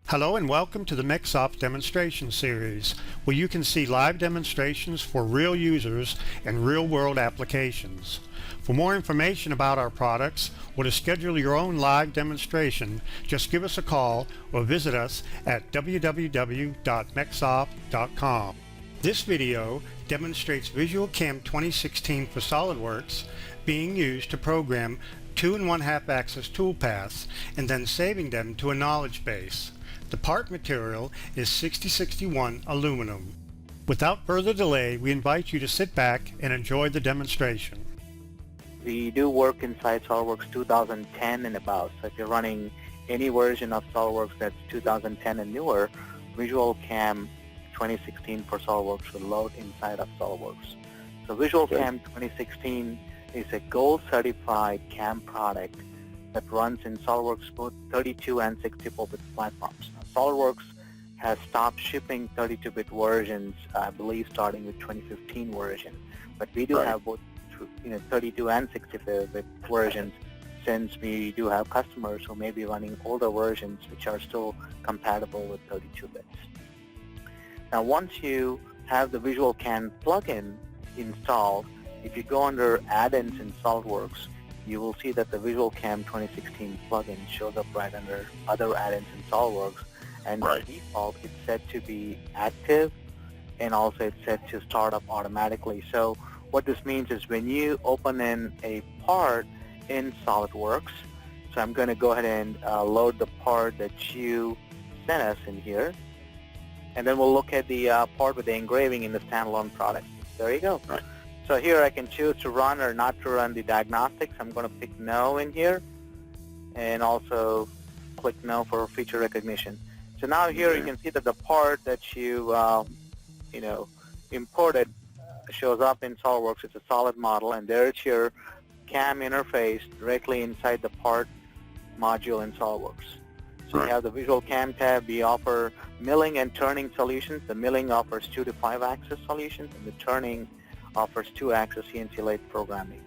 Hello and welcome to the MecSoft Demonstration Series, where you can see live demonstrations for real users and real-world applications. For more information about our products or to schedule your own live demonstration, just give us a call or visit us at www.mecsoft.com. This video demonstrates VisualCAM 2016 for SolidWorks being used to program 2 1/2 axis toolpaths and then saving them to a knowledge base. The part material is 6061 aluminum. Without further delay, we invite you to sit back and enjoy the demonstration. We do work inside SolidWorks 2010 and above. So if you're running any version of SolidWorks that's 2010 and newer, VisualCAM 2016 for SolidWorks will load inside of SolidWorks. So VisualCAM 2016 is a gold certified CAM product that runs in SolidWorks both 32 and 64-bit platforms. SolidWorks has stopped shipping 32-bit versions, I believe, starting with 2015 version. But we do have both 32 and 64-bit versions, since we do have customers who may be running older versions which are still compatible with 32 bits. Now, once you have the VisualCAM plugin installed, if you go under add-ins in SolidWorks, you will see that the VisualCAM 2016 plugin shows up right under other add-ins in SolidWorks, and by default it's set to be active, and also it's set to start up automatically. So what this means is when you open in a part in SolidWorks, so I'm going to go ahead and load the part that you sent us in here, and then we'll look at the part with the engraving in the standalone product. There you go. So here I can choose to run or not to run the diagnostics. I'm going to pick no in here, and also click no for feature recognition. So now here you can see that the part that you imported shows up in SolidWorks. It's a solid model, and there's your CAM interface directly inside the part module in SolidWorks. So we have the VisualCAM tab. We offer milling and turning solutions. The milling offers 2 to 5 axis solutions, and the turning offers 2-axis CNC lathe programming.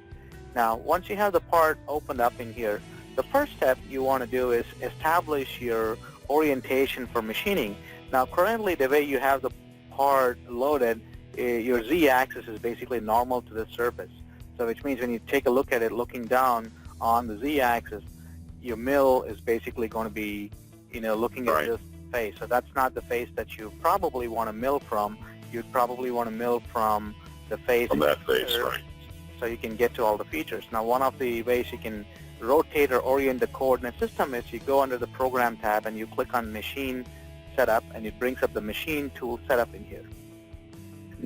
Now, once you have the part opened up in here, the first step you want to do is establish your orientation for machining. Now, currently the way you have the part loaded, your Z-axis is basically normal to the surface. So which means when you take a look at it looking down on the Z-axis, your mill is basically going to be, looking at this face. So that's not the face that you probably want to mill from. You'd probably want to mill from the face, so you can get to all the features. Now, one of the ways you can rotate or orient the coordinate system is you go under the Program tab and you click on Machine Setup, and it brings up the Machine Tool Setup in here.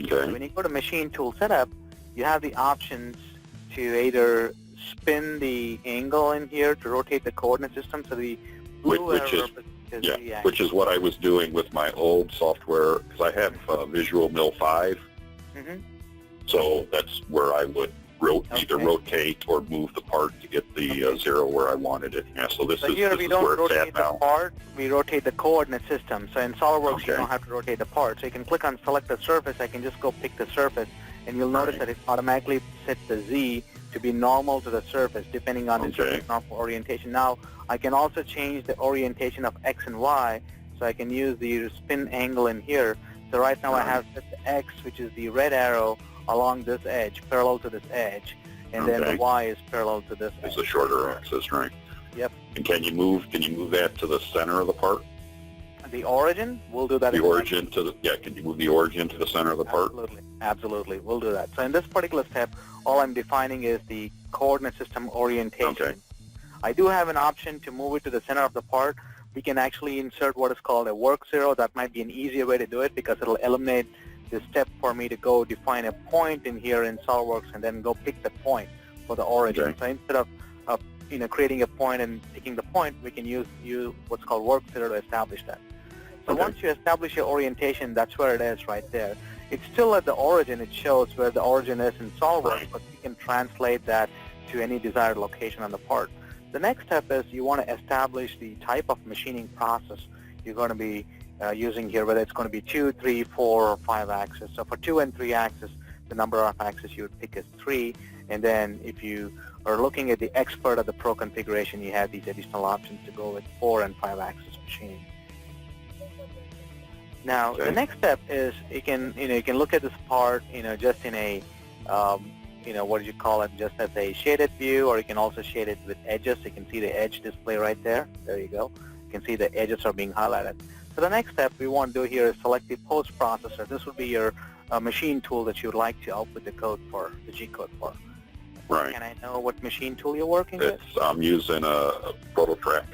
So when you go to Machine Tool Setup, you have the options to either spin the angle in here to rotate the coordinate system, so the blue arrow which is what I was doing with my old software, because I have Visual Mill 5. So that's where I would either rotate or move the part to get the 0 where I wanted it. Yeah, so this is here we don't where it's rotate at the now. part, we rotate the coordinate system. So in SolidWorks you don't have to rotate the part. So you can click on Select the Surface. I can just go pick the surface, and you'll notice that it automatically sets the Z to be normal to the surface, depending on the surface normal orientation. Now, I can also change the orientation of X and Y, so I can use the spin angle in here. So right now I have set the X, which is the red arrow, along this edge, parallel to this edge, and then the Y is parallel to this edge. It's a shorter axis, right? Yep. And can you move that to the center of the part? The origin, we'll do that. The origin to the, can you move the origin to the center of the part? Absolutely, we'll do that. So in this particular step, all I'm defining is the coordinate system orientation. I do have an option to move it to the center of the part. We can actually insert what is called a work zero. That might be an easier way to do it, because it'll eliminate the step for me to go define a point in here in SolidWorks and then go pick the point for the origin. So instead of creating a point and picking the point, we can use what's called work zero to establish that. So once you establish your orientation, that's where it is right there. It's still at the origin. It shows where the origin is in SolidWorks, but you can translate that to any desired location on the part. The next step is you want to establish the type of machining process you're going to be using here, whether it's going to be 2, 3, 4, or 5 axis. So for 2 and 3 axis, the number of axis you would pick is 3, and then if you are looking at the expert of the pro configuration, you have these additional options to go with 4 and 5 axis machining. Now, Okay. the next step is you can look at this part, just in a, what do you call it, just as a shaded view, or you can also shade it with edges. You can see the edge display right there. There you go. You can see the edges are being highlighted. So the next step we want to do here is select the post processor. This would be your machine tool that you would like to output the code for, the G code for. Right. Can I know what machine tool you're working with? I'm using a ProtoTrack.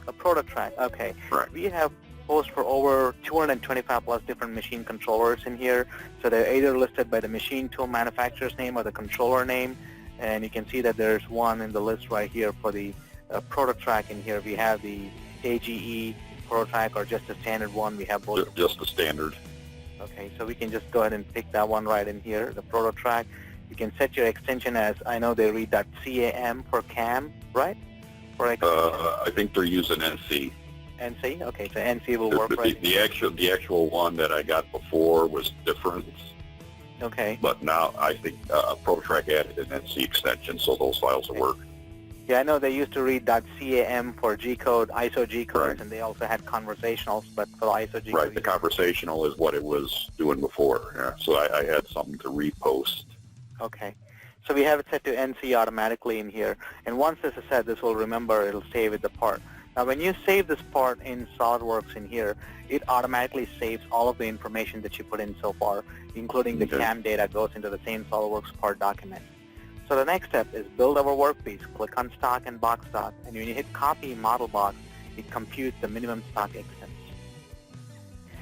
A ProtoTrack, okay. Right. We have posts for over 225 plus different machine controllers in here. So they're either listed by the machine tool manufacturer's name or the controller name. And you can see that there's one in the list right here for the ProtoTrack in here. We have the AGE ProtoTrack or just a standard one. We have both. Just the standard. Okay, so we can just go ahead and pick that one right in here, the ProtoTrack. You can set your extension as, I know they read that CAM for CAM, right? For I think they're using NC. NC? Okay, so NC will work right. The actual one that I got before was different. Okay. But now I think ProtoTrack added an NC extension, so those files will work. Yeah, I know they used to read .CAM for G-code, ISO G-codes, Right. and they also had conversationals, but for ISO G-code... Right, the conversational is what it was doing before. Yeah. So I had something to repost. Okay. So we have it set to NC automatically in here, and once this is set, this will remember, it'll save it the part. Now, when you save this part in SolidWorks in here, it automatically saves all of the information that you put in so far, including the CAM data goes into the same SolidWorks part document. So the next step is build our workpiece. Click on stock and box stock, and when you hit copy model box, it computes the minimum stock extent.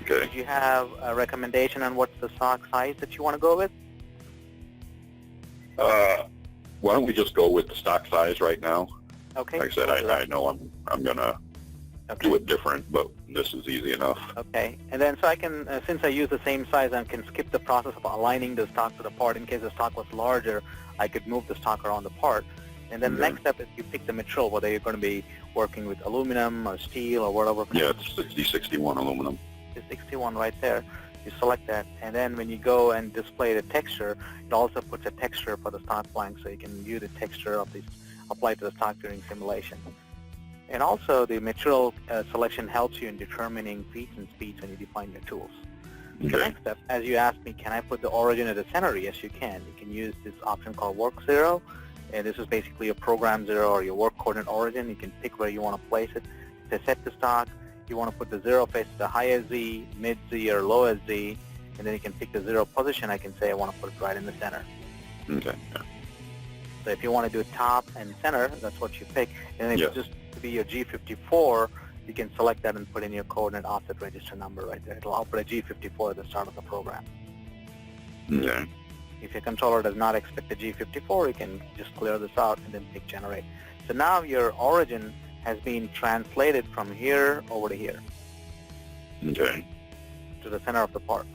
Okay. Do you have a recommendation on what's the stock size that you want to go with? Why don't we just go with the stock size right now? Okay. Like I said, I know I'm gonna do it different, but this is easy enough. Okay, and then so I can, since I use the same size, I can skip the process of aligning the stock to the part. In case the stock was larger, I could move the stock around the part. And then the next step is you pick the material, whether you're going to be working with aluminum or steel or whatever. Yeah, it's 6061 aluminum. It's 61 right there. You select that, and then when you go and display the texture, it also puts a texture for the stock blank, so you can view the texture of this applied to the stock during simulation. And also, the material selection helps you in determining feet and speeds when you define your tools. Okay. The next step, as you asked me, can I put the origin at the center? Yes, you can. You can use this option called work zero, and this is basically your program zero or your work coordinate origin. You can pick where you want to place it. To set the stock, you want to put the zero face to the highest Z, mid Z, or lowest Z, and then you can pick the zero position. I can say I want to put it right in the center. Okay. Yeah. So if you want to do top and center, that's what you pick. And if Yes. it's just to be your G54, you can select that and put in your coordinate offset register number right there. It'll output a G54 at the start of the program. Okay. If your controller does not expect a G54, you can just clear this out and then pick generate. So now your origin has been translated from here over to here, Okay. to the center of the part.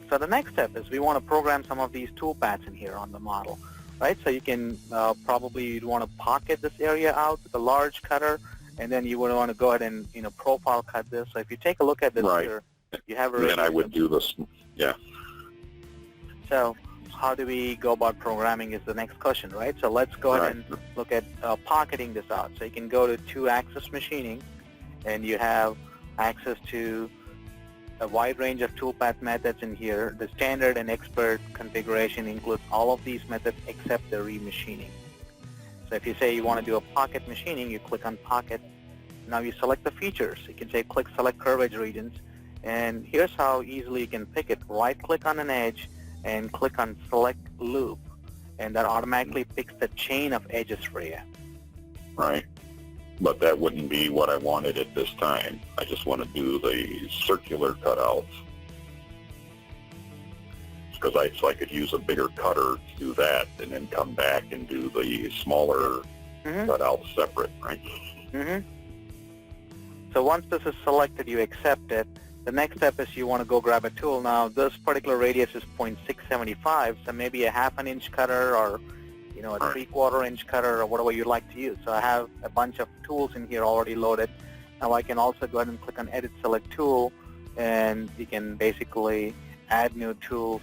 So the next step is we want to program some of these toolpaths in here on the model, right? So you can probably you'd want to pocket this area out with a large cutter, and then you would want to go ahead and profile cut this. So if you take a look at this here, you have a. Then I would do this. Yeah. So how do we go about programming is the next question, right? So let's go ahead and look at pocketing this out. So you can go to two-axis machining, and you have access to a wide range of toolpath methods in here. The standard and expert configuration includes all of these methods except the remachining. So if you say you want to do a pocket machining, you click on pocket. Now you select the features. You can say click select curve edge regions, and here's how easily you can pick it. Right click on an edge and click on select loop, and that automatically picks the chain of edges for you. Right. But that wouldn't be what I wanted at this time. I just want to do the circular cutouts. Because I could use a bigger cutter to do that and then come back and do the smaller cutouts separate, right? So once this is selected, you accept it. The next step is you want to go grab a tool. Now this particular radius is 0.675, so maybe a half an inch cutter or a 3/4 inch cutter or whatever you'd like to use. So I have a bunch of tools in here already loaded. Now I can also go ahead and click on edit select tool, and you can basically add new tools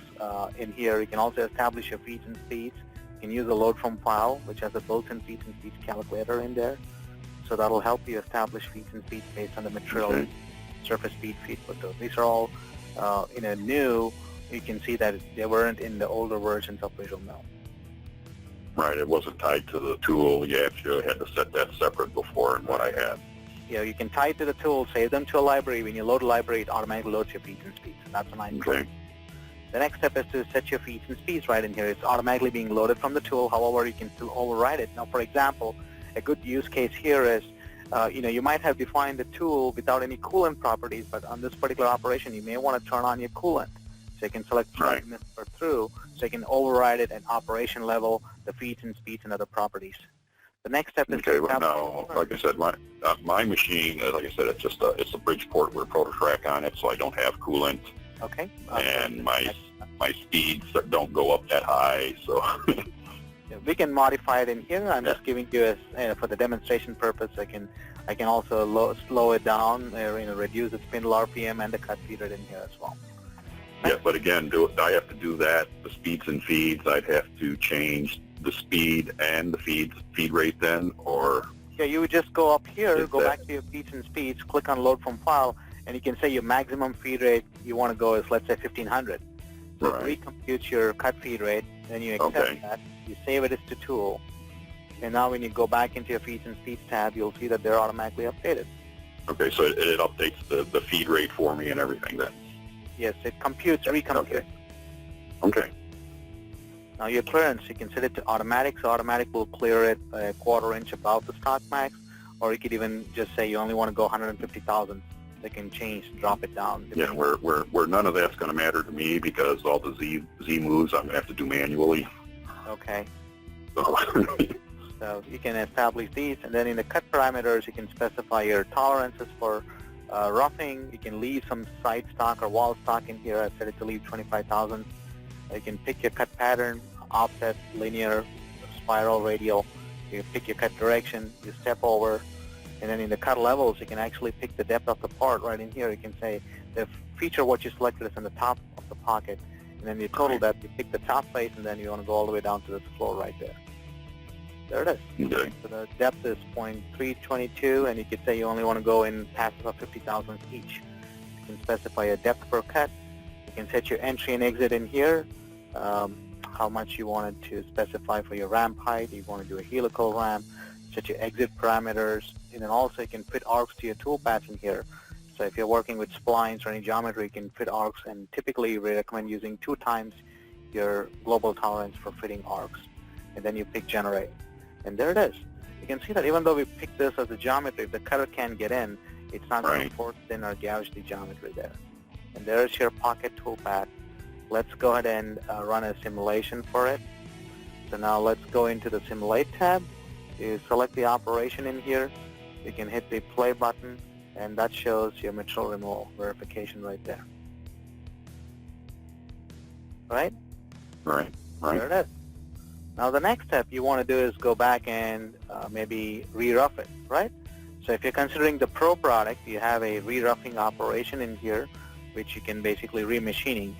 in here. You can also establish your feet and speeds. You can use a load from file, which has a built-in feet and speeds calculator in there. So that'll help you establish feet and speeds based on the material surface speed feed for those. These are all new. You can see that they weren't in the older versions of VisualMill. Right, it wasn't tied to the tool. You actually had to set that separate before in what I had. You can tie it to the tool, save them to a library. When you load a library, it automatically loads your feeds and speeds. And that's a nice tool. The next step is to set your feeds and speeds right in here. It's automatically being loaded from the tool. However, you can still override it. Now, for example, a good use case here is, you might have defined the tool without any coolant properties, but on this particular operation, you may want to turn on your coolant. So you can select plug or through, so you can override it at operation level, the feeds and speeds and other properties. The next step is well, now, like I said, my machine, like I said, it's a Bridgeport with ProtoTrack on it, so I don't have coolant. Okay. And my speeds don't go up that high, so. We can modify it in here. I'm just giving you for the demonstration purpose. I can also slow it down, reduce the spindle RPM and the cut feed rate in here as well. Yeah, but again, I have to do that. The speeds and feeds, I'd have to change the speed and the feed rate then, or? Yeah, you would just go up here, go back to your feeds and speeds, click on load from file, and you can say your maximum feed rate you want to go is, let's say, 1500. So it recomputes your cut feed rate, then you accept that, you save it as to tool, and now when you go back into your feeds and speeds tab, you'll see that they're automatically updated. Okay, so it updates the feed rate for me and everything then? Yes, it recomputes. Okay. Now your clearance, you can set it to automatic, so automatic will clear it a quarter inch above the stock max, or you could even just say you only want to go 150,000. They can change, drop it down. Yeah, where none of that's going to matter to me because all the Z moves I'm going to have to do manually. Okay. So, so you can establish these, and then in the cut parameters, you can specify your tolerances for roughing. You can leave some side stock or wall stock in here. I set it to leave 25,000. You can pick your cut pattern, offset, linear, spiral, radial. You pick your cut direction, you step over, and then in the cut levels, you can actually pick the depth of the part right in here. You can say the feature what you selected is in the top of the pocket, and then you total depth, you pick the top face, and then you want to go all the way down to the floor right there. There it is. Okay. So the depth is 0.322, and you could say you only want to go in passes of 50,000 each. You can specify a depth per cut. You can set your entry and exit in here, how much you wanted to specify for your ramp height. You want to do a helical ramp, set your exit parameters, and then also you can fit arcs to your toolpaths in here. So if you're working with splines or any geometry, you can fit arcs, and typically we recommend using 2 times your global tolerance for fitting arcs. And then you pick generate. And there it is. You can see that even though we picked this as a geometry, if the cutter can't get in, it's not going to force in or gouge the geometry there. And there's your pocket toolpath. Let's go ahead and run a simulation for it. So now let's go into the Simulate tab. You select the operation in here. You can hit the play button, and that shows your material removal verification right there. Right? Right. There it is. Now the next step you want to do is go back and maybe re-rough it, right? So if you're considering the Pro product, you have a re-roughing operation in here, which you can basically re-machining.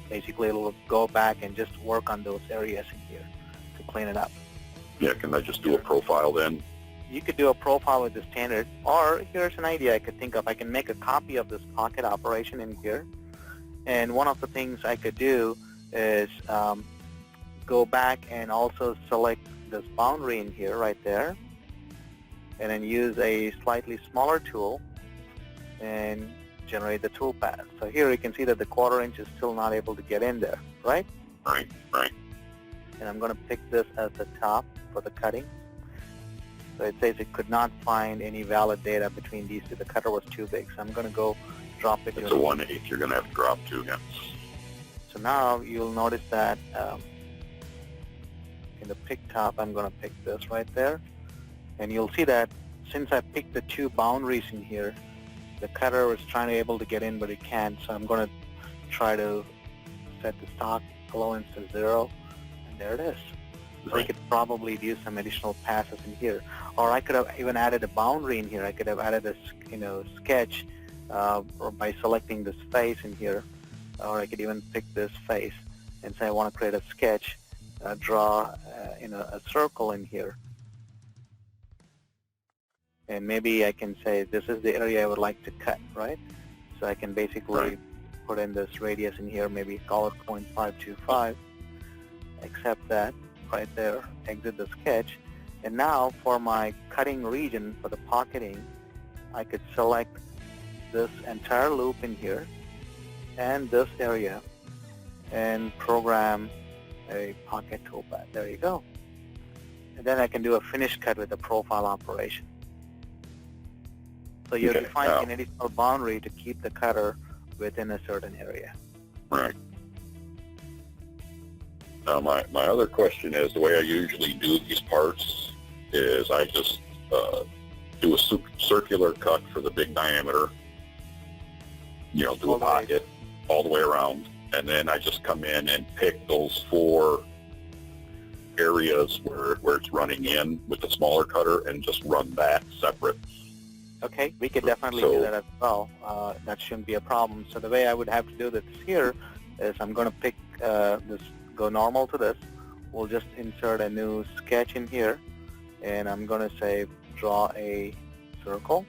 Basically it'll go back and just work on those areas in here to clean it up. Yeah, can I just do a profile then? You could do a profile with the standard, or here's an idea I could think of. I can make a copy of this pocket operation in here, and one of the things I could do is go back and also select this boundary in here right there, and then use a slightly smaller tool and generate the toolpath. So here you can see that the quarter inch is still not able to get in there, right? Right. And I'm going to pick this as the top for the cutting. So it says it could not find any valid data between these two. The cutter was too big. So I'm going to go drop it. It's a 1/8 you're going to have to drop to, yeah. So now you'll notice that in the pick top, I'm going to pick this right there. And you'll see that since I picked the 2 boundaries in here, the cutter was trying to able to get in, but it can't. So I'm going to try to set the stock allowance to 0, and there it is. So I could probably do some additional passes in here, or I could have even added a boundary in here. I could have added a sketch or by selecting this face in here, or I could even pick this face and say I want to create a sketch, draw a circle in here, and maybe I can say this is the area I would like to cut, right? So I can basically put in this radius in here, maybe call it 0.525, accept that right there, exit the sketch. And now for my cutting region, for the pocketing, I could select this entire loop in here and this area and program a pocket toolpath. There you go. And then I can do a finish cut with the profile operation. So you're defining an additional boundary to keep the cutter within a certain area. Right. Now, my other question is, the way I usually do these parts is I just do a circular cut for the big diameter, you know, do a pocket all the way around, and then I just come in and pick those 4 areas where it's running in with the smaller cutter and just run that separate. Okay, we could definitely do that as well. That shouldn't be a problem. So the way I would have to do this here is I'm going to pick this, go normal to this. We'll just insert a new sketch in here, and I'm going to say draw a circle,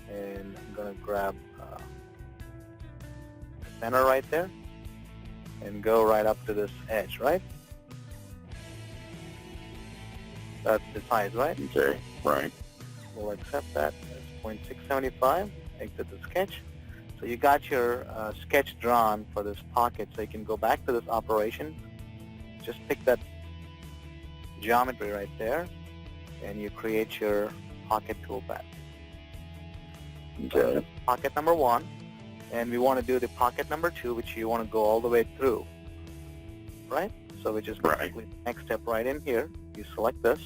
and I'm going to grab the center right there and go right up to this edge, right? That's the size, right? Okay, right. We'll accept that as 0.675, exit the sketch. So you got your sketch drawn for this pocket, so you can go back to this operation, just pick that geometry right there, and you create your pocket toolpath. Okay. Pocket number 1, and we want to do the pocket number 2, which you want to go all the way through, right? So we just basically the next step right in here, you select this,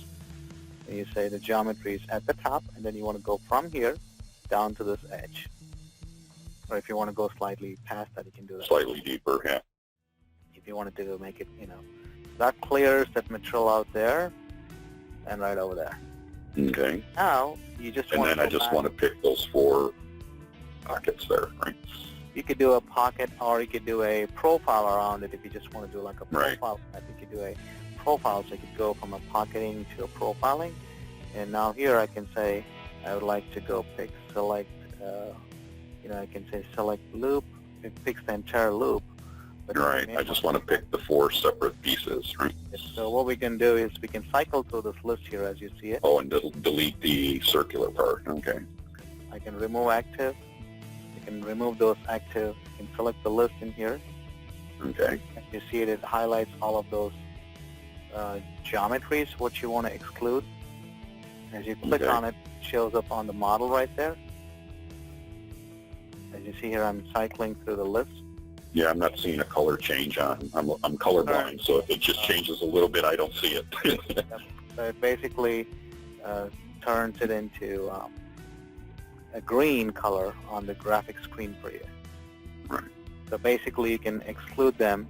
and you say the geometry is at the top, and then you want to go from here down to this edge. Or if you want to go slightly past that, you can do that. Slightly deeper, yeah. If you wanted to make it, you know, that clears that material out there and right over there. Okay. Now, you just want to And then I just want to pick those 4 pockets there, right? You could do a pocket, or you could do a profile around it if you just want to do like a profile. I think you could do a profile, so you could go from a pocketing to a profiling. And now here I can say I would like to go pick, select, you know, I can say select loop. It picks the entire loop. But Right. I just want to pick the 4 separate pieces, right? So what we can do is we can cycle through this list here as you see it. Oh, and delete the circular part. Okay. I can remove active. You can remove those active. You can select the list in here. Okay. As you see it, it highlights all of those geometries, what you want to exclude. As you click on it, it shows up on the model right there. As you see here, I'm cycling through the list. Yeah, I'm not seeing a color change on. I'm colorblind, so if it just changes a little bit, I don't see it. So it basically turns it into a green color on the graphic screen for you. Right. So basically, you can exclude them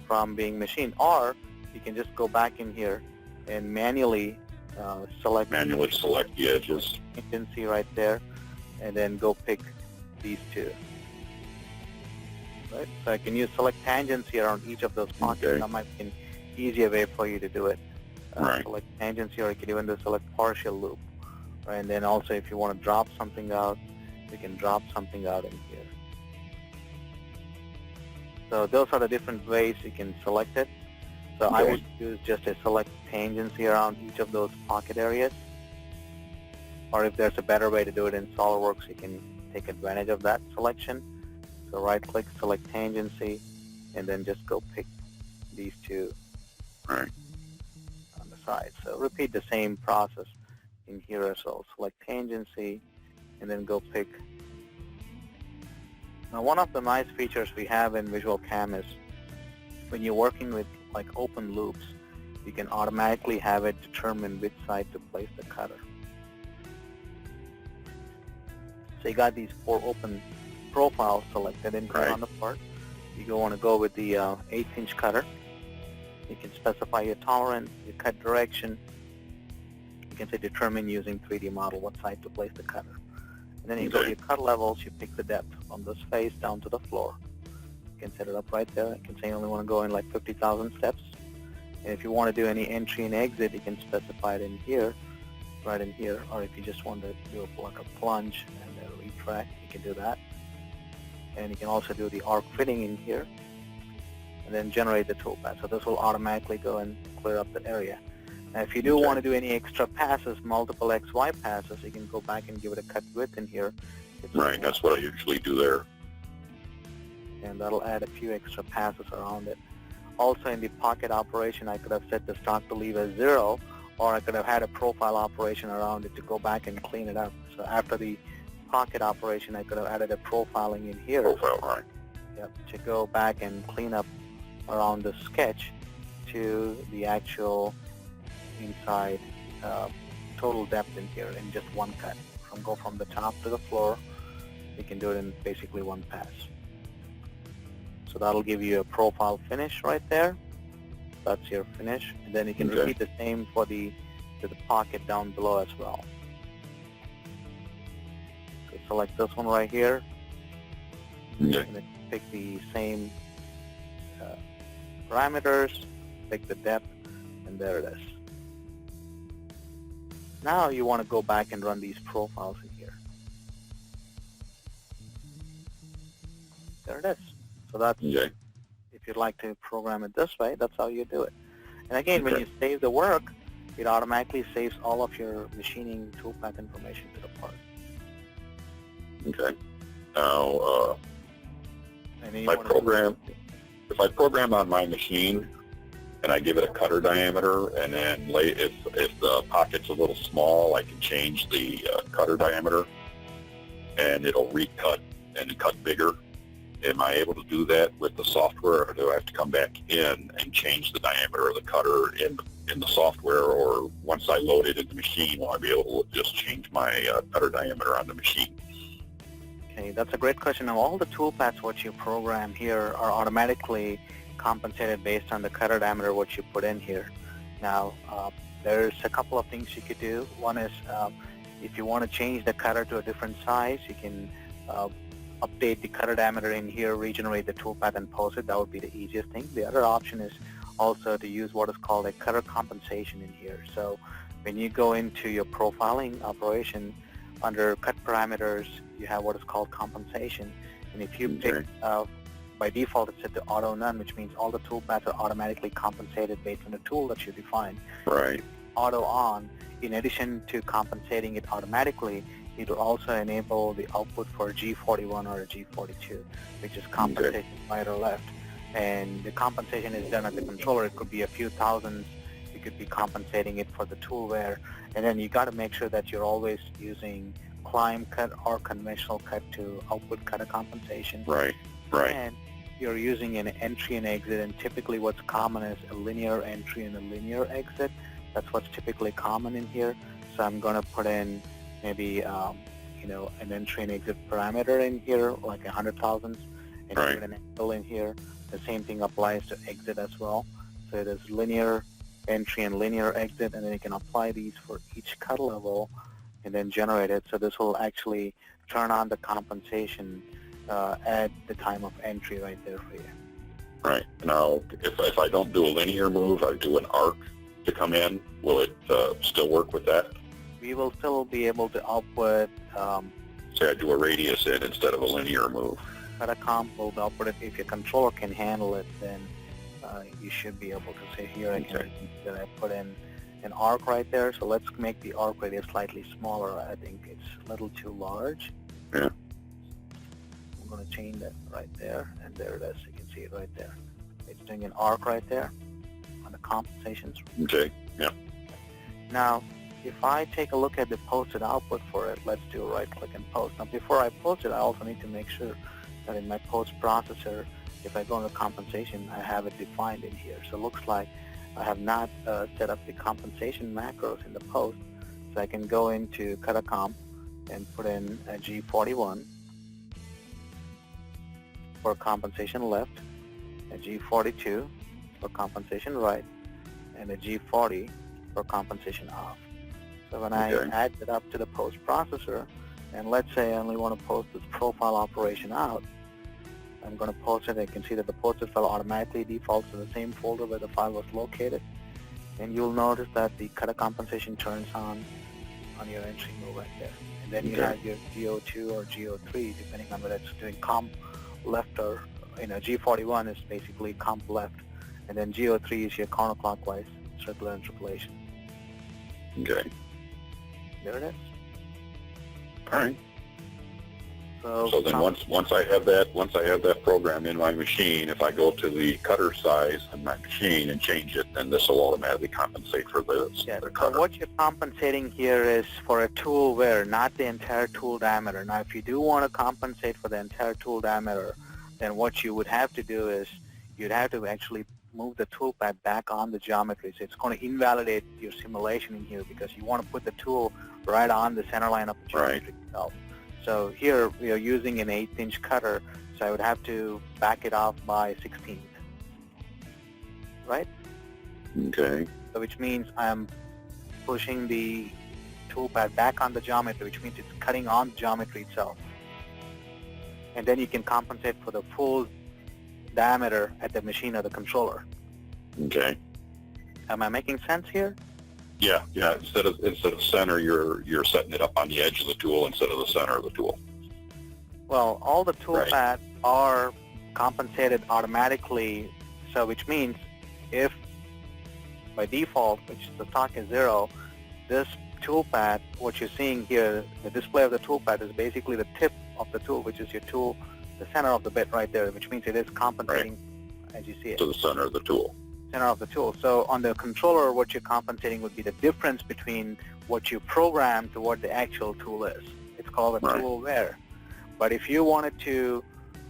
from being machined, or you can just go back in here and manually select the edges. Agency right there, and then go pick these 2. Right? So I can use select tangency around each of those pockets. Okay. That might be an easier way for you to do it. Right. Select tangency, or you can even do select partial loop. Right? And then also if you want to drop something out, you can drop something out in here. So those are the different ways you can select it. So I would use just a select tangency around each of those pocket areas. Or if there's a better way to do it in SolidWorks, you can take advantage of that selection. So right-click, select tangency, and then just go pick these 2 Right. on the side. So repeat the same process in here as well. Select tangency, and then go pick. Now, one of the nice features we have in VisualCAM is when you're working with like open loops, you can automatically have it determine which side to place the cutter. So you got these 4 open profiles selected in here on the part. You want to go with the 1/8" cutter. You can specify your tolerance, your cut direction. You can say determine using 3D model what side to place the cutter. And then you go to your cut levels, you pick the depth from this face down to the floor. You can set it up right there. You can say you only want to go in like 50,000 steps. And if you want to do any entry and exit, you can specify it in here, right in here. Or if you just want to do like a plunge and a track, you can do that. And you can also do the arc fitting in here, and then generate the toolpath. So this will automatically go and clear up the area. Now, if you do want to do any extra passes, multiple XY passes, you can go back and give it a cut width in here. Right, that's what I usually do there. And that'll add a few extra passes around it. Also, in the pocket operation, I could have set the start to leave as 0, or I could have had a profile operation around it to go back and clean it up. So after the pocket operation, I could have added a profiling in here. Profile, right. Yep, to go back and clean up around the sketch to the actual inside total depth in here in just one cut. Go from the top to the floor, you can do it in basically one pass. So that'll give you a profile finish right there. That's your finish, and then you can repeat the same for the pocket down below as well. So select this one right here. Okay. And pick the same parameters, pick the depth, and there it is. Now you want to go back and run these profiles in here. There it is. So that's, if you'd like to program it this way, that's how you do it. And again, when you save the work, it automatically saves all of your machining toolpath information to the part. Okay. Now, And then if I program on my machine and I give it a cutter diameter, and then if the pocket's a little small, I can change the cutter diameter, and it'll recut and cut bigger. Am I able to do that with the software, or do I have to come back in and change the diameter of the cutter in the software, or once I load it in the machine, will I be able to just change my cutter diameter on the machine? Okay, that's a great question. Now, all the toolpaths what you program here are automatically compensated based on the cutter diameter what you put in here. Now, there's a couple of things you could do. One is if you want to change the cutter to a different size, you can update the cutter diameter in here, regenerate the toolpath, and post it. That would be the easiest thing. The other option is also to use what is called a cutter compensation in here. So when you go into your profiling operation, under cut parameters, you have what is called compensation. And if you pick, by default, it's set to auto none, which means all the toolpaths are automatically compensated based on the tool that you define. Right. Auto on, in addition to compensating it automatically, it will also enable the output for a G41 or a G42, which is compensation right or left. And the compensation is done at the controller. It could be a few thousands. You could be compensating it for the tool wear. And then you got to make sure that you're always using climb cut or conventional cut to output cutter compensation. Right, right. And you're using an entry and exit, and typically what's common is a linear entry and a linear exit. That's what's typically common in here. So I'm going to put in maybe an entry and exit parameter in here, like 100 thousandths, and put an angle in here. The same thing applies to exit as well. So it is linear entry and linear exit, and then you can apply these for each cut level and then generate it. So this will actually turn on the compensation at the time of entry right there for you. Right. Now, if I don't do a linear move, I do an arc to come in, will it still work with that? We will still be able to output... Say I do a radius in instead of a linear move. Cutter comp will output it. If your controller can handle it, then you should be able to say here I put in an arc right there. So let's make the arc radius slightly smaller. I think it's a little too large. Yeah. I'm going to change that right there, and there it is. You can see it right there. It's doing an arc right there on the compensations. Okay. Yeah. Now, if I take a look at the posted output for it, let's do a right-click and post. Now, before I post it, I also need to make sure that in my post processor, if I go into compensation, I have it defined in here. So it looks like I have not set up the compensation macros in the post. So I can go into cutter comp and put in a G41 for compensation left, a G42 for compensation right, and a G40 for compensation off. So when I add it up to the post processor, and let's say I only want to post this profile operation out, I'm going to post it. I can see that the posted file automatically defaults to the same folder where the file was located. And you'll notice that the cutter compensation turns on on your entry wheel right there. And then you have your GO2 or GO3, depending on whether it's doing comp left or, G41 is basically comp left. And then GO3 is your counterclockwise circular interpolation. Okay. There it is. All right. So then once I have that program in my machine, if I go to the cutter size in my machine and change it, then this will automatically compensate for the cutter. So what you're compensating here is for a tool wear, not the entire tool diameter. Now, if you do want to compensate for the entire tool diameter, then what you would have to do is you'd have to actually move the toolpath back on the geometry. So it's going to invalidate your simulation in here because you want to put the tool right on the center line of the geometry itself. So here we are using an 1/8" cutter, so I would have to back it off by 1/16, right? Okay. So which means I'm pushing the toolpath back on the geometry, which means it's cutting on the geometry itself. And then you can compensate for the full diameter at the machine or the controller. Okay. Am I making sense here? Yeah. Instead of center, you're setting it up on the edge of the tool instead of the center of the tool. Well, all the toolpaths are compensated automatically. So which means if by default, which the stock is 0, this toolpath, what you're seeing here, the display of the toolpath is basically the tip of the tool, which is your tool, the center of the bit right there, which means it is compensating as you see it. To the center of the tool. Center of the tool. So on the controller, what you're compensating would be the difference between what you program to what the actual tool is. It's called a tool wear. But if you wanted to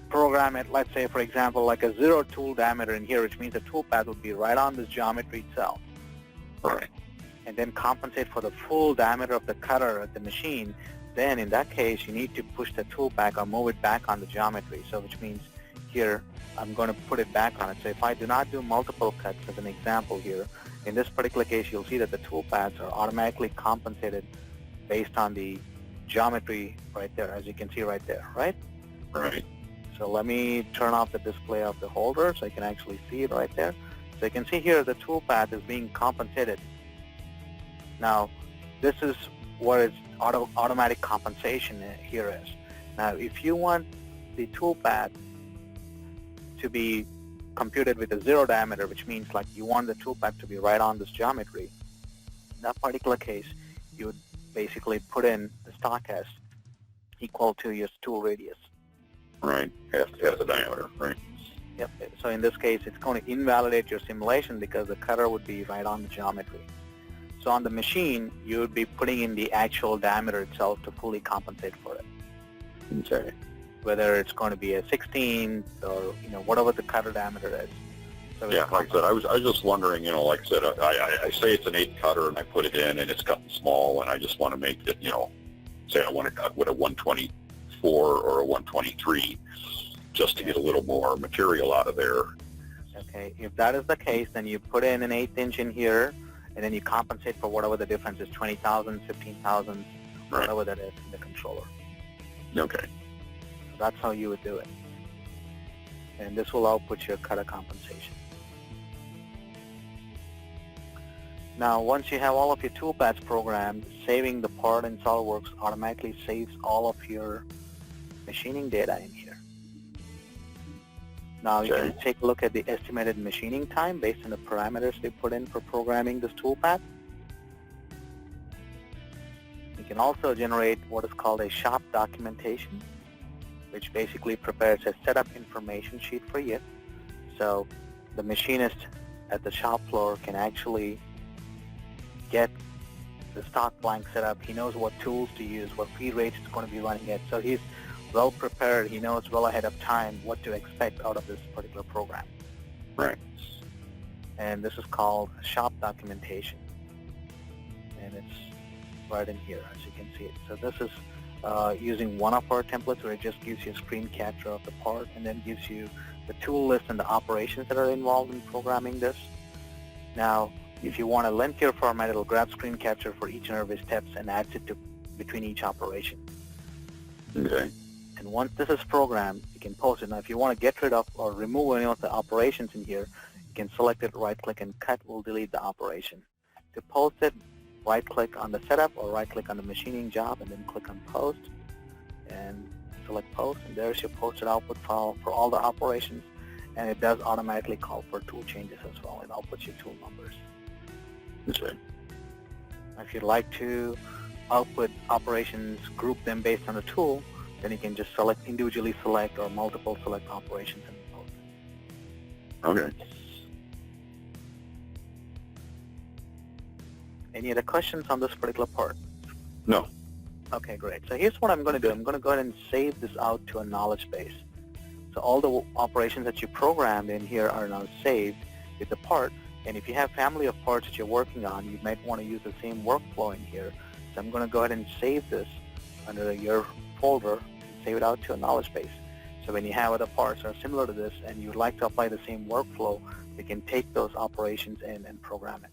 program it, let's say, for example, like a 0 tool diameter in here, which means the toolpath would be right on this geometry itself. Right. And then compensate for the full diameter of the cutter at the machine, then in that case, you need to push the tool back or move it back on the geometry. So which means here, I'm going to put it back on it. So if I do not do multiple cuts, as an example here, in this particular case, you'll see that the tool paths are automatically compensated based on the geometry right there, as you can see right there, right? Right. So let me turn off the display of the holder so you can actually see it right there. So you can see here the tool path is being compensated. Now, this is what is automatic compensation here is. Now, if you want the tool path to be computed with a 0 diameter, which means like you want the toolpath to be right on this geometry, in that particular case, you would basically put in the stock as equal to your tool radius. Right. Half the diameter. Right. Yep. So in this case, it's going to invalidate your simulation because the cutter would be right on the geometry. So on the machine, you would be putting in the actual diameter itself to fully compensate for it. Okay. Whether it's going to be a 16th or whatever the cutter diameter is. So yeah, like I said, I was just wondering, like I said, I say it's an 8 cutter and I put it in and it's cutting small and I just want to make it, say I want to cut with a 124 or a 123 just to get a little more material out of there. Okay, if that is the case, then you put in an 1/8" in here and then you compensate for whatever the difference is, 20,000, 15,000, whatever that is in the controller. Okay. That's how you would do it. And this will output your cutter compensation. Now, once you have all of your toolpaths programmed, saving the part in SolidWorks automatically saves all of your machining data in here. Now, you can take a look at the estimated machining time based on the parameters they put in for programming this toolpath. You can also generate what is called a shop documentation, which basically prepares a setup information sheet for you. So the machinist at the shop floor can actually get the stock blank setup. He knows what tools to use, what feed rates it's going to be running at. So he's well prepared. He knows well ahead of time what to expect out of this particular program. Right. And this is called shop documentation. And it's right in here, as you can see it. So this is using one of our templates where it just gives you a screen capture of the part and then gives you the tool list and the operations that are involved in programming this. Now, if you want a linear format, it'll grab screen capture for each and every steps and adds it to between each operation. Okay. And once this is programmed, you can post it. Now, if you want to get rid of or remove any of the operations in here, you can select it, right-click, and cut will delete the operation. To post it, right-click on the setup or right-click on the machining job and then click on Post and select Post, and there's your posted output file for all the operations, and it does automatically call for tool changes as well. It outputs your tool numbers. That's right. If you'd like to output operations, group them based on the tool, then you can just individually select or multiple select operations and post. Okay. Any other questions on this particular part? No. Okay, great. So here's what I'm going to do. I'm going to go ahead and save this out to a knowledge base. So all the operations that you programmed in here are now saved with the part. And if you have family of parts that you're working on, you might want to use the same workflow in here. So I'm going to go ahead and save this under your folder and save it out to a knowledge base. So when you have other parts that are similar to this and you'd like to apply the same workflow, you can take those operations in and program it.